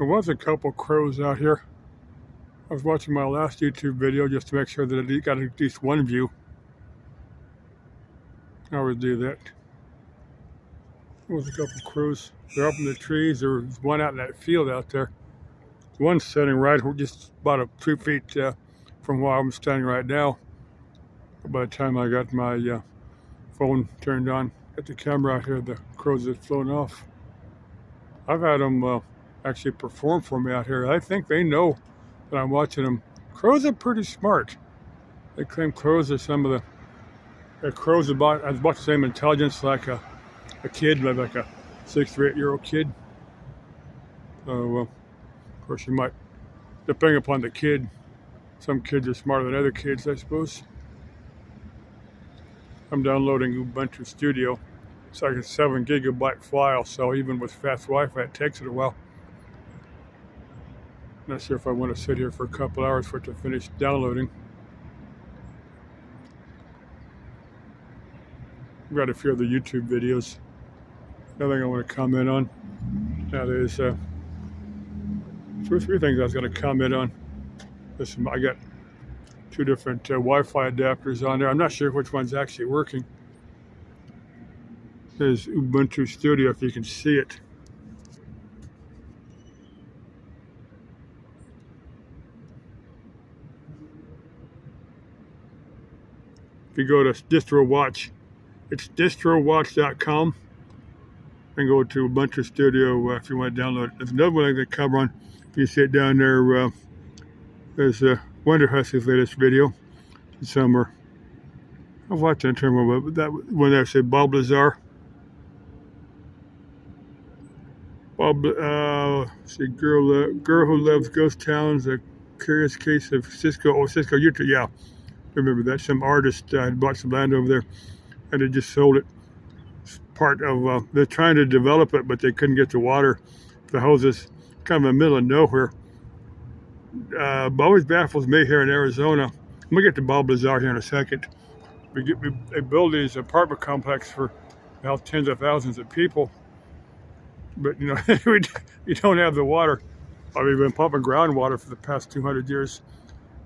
There was a couple crows out here. I was watching my last YouTube video just to make sure that I got at least one view. I always do that. There was a couple crows. They're up in the trees. There was one out in that field out there. One's standing right just about 2 feet from where I'm standing right now. By the time I got my phone turned on, got the camera out here, the crows had flown off. I've had them actually perform for me out here. I think they know that I'm watching them. Crows are pretty smart. They claim crows are some of the crows about the same intelligence like a kid, like a 6 or 8 year old kid. Of course, you might, depending upon the kid, some kids are smarter than other kids, I suppose. I'm downloading Ubuntu Studio. It's like a 7 gigabyte file, so even with fast Wi-Fi, it takes it a while. Not sure if I want to sit here for a couple hours for it to finish downloading. I've got a few other YouTube videos. Another thing I want to comment on. Now there's 2 or 3 things I was going to comment on. Listen, I got 2 different Wi-Fi adapters on there. I'm not sure which one's actually working. There's Ubuntu Studio, if you can see it. If you go to DistroWatch, it's distrowatch.com, and go to Ubuntu Studio if you want to download it. There's another one I can cover on. If you sit down there, there's Wonder Hussey's latest video. Summer. I've watched that term about that one there said Bob Lazar. See, girl who loves ghost towns, a curious case of Cisco, Utah. Yeah, remember that. Some artist had bought some land over there, and they just sold it. It's part of, they're trying to develop it, but they couldn't get the water. The houses kind of in the middle of nowhere. Always baffles me here in Arizona. I'm gonna get to Bob Lazar here in a second. They build these apartment complex for tens of thousands of people, but you don't have the water. We've been pumping groundwater for the past 200 years.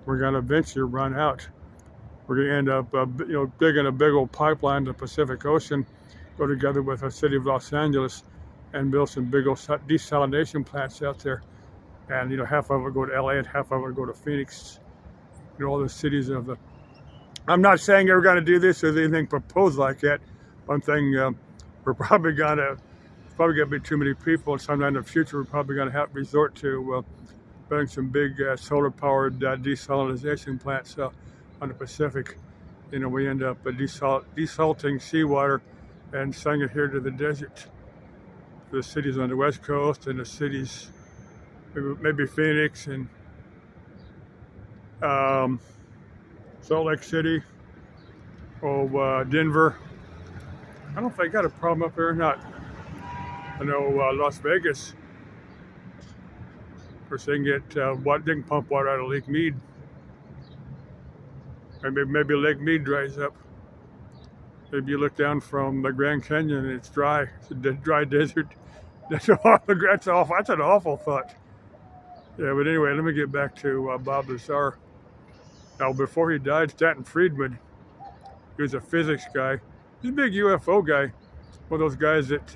We're gonna eventually run out. We're gonna end up, digging a big old pipeline to the Pacific Ocean, go together with the city of Los Angeles, and build some big old desalination plants out there. And half of it go to LA and half of it go to Phoenix. All the cities of the. I'm not saying we're going to do this or anything proposed like that. One thing, we're probably going to be too many people, and sometime in the future we're probably going to have to resort to building some big solar-powered desalination plants on the Pacific. We end up desalting seawater and sending it here to the desert. The cities on the West Coast and the cities. Maybe Phoenix and Salt Lake City, Denver. I don't know if they got a problem up there or not. I know Las Vegas, of course, they can get they can pump water out of Lake Mead. Maybe Lake Mead dries up. Maybe you look down from the Grand Canyon and it's dry. It's a dry desert. That's awful. That's an awful thought. Yeah, but anyway, let me get back to Bob Lazar. Now, before he died, Stanton Friedman, he was a physics guy. He's a big UFO guy. One of those guys that,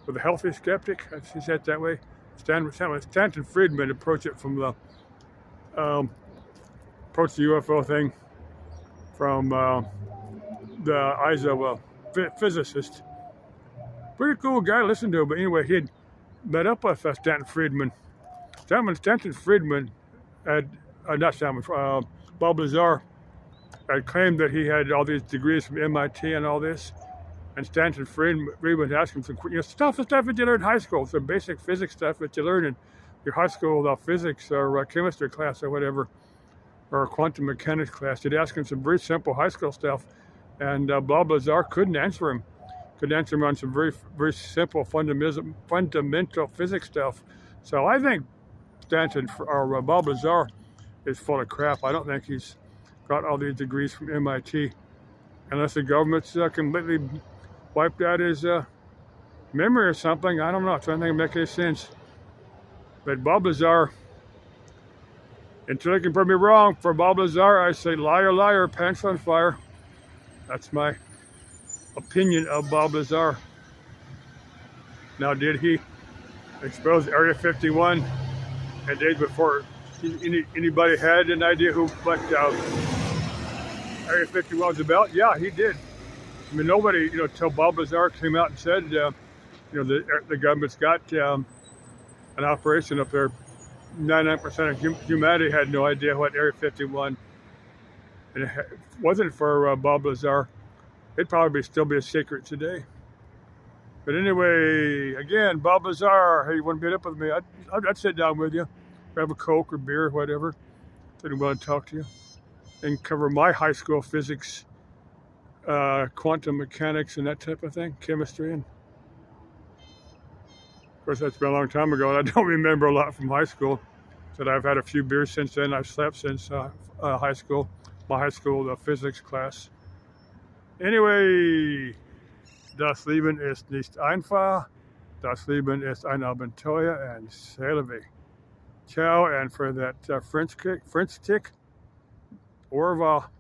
with a healthy skeptic, I see that that way. Stanton Friedman approached it from the, approached the UFO thing from the eyes of a physicist. Pretty cool guy to listen to, but anyway, he had met up with Stanton Friedman. Stanton Friedman had, Bob Lazar had claimed that he had all these degrees from MIT and all this. And Stanton Friedman asked him some stuff that you learned in high school, some basic physics stuff that you learn in your high school physics or chemistry class or whatever, or quantum mechanics class. He'd ask him some very simple high school stuff. And Bob Lazar couldn't answer him. Could answer him on some very, very simple fundamental physics stuff. So I think Bob Lazar is full of crap. I don't think he's got all these degrees from MIT, unless the government's completely wiped out his memory or something. I don't know. I don't think it makes any sense. But Bob Lazar, until they can prove me wrong, for Bob Lazar, I say liar, liar, pants on fire. That's my opinion of Bob Lazar. Now, did he expose Area 51 and days before anybody had an idea what Area 51 was about? Yeah, he did. I mean, nobody, till Bob Lazar came out and said, the government's got an operation up there. 99% of humanity had no idea what Area 51, and if it wasn't for Bob Lazar, it'd probably still be a secret today. But anyway, again, Bob Lazar, hey, you want to meet up with me? I'd sit down with you, grab a Coke or beer or whatever. I'd want to talk to you and cover my high school physics, quantum mechanics, and that type of thing, chemistry. And of course, that's been a long time ago, and I don't remember a lot from high school. But I've had a few beers since then. I've slept since high school, my high school physics class. Anyway, das Leben ist nicht einfach. Das Leben ist ein Abenteuer and Salve. Ciao, and for that French tick, au revoir.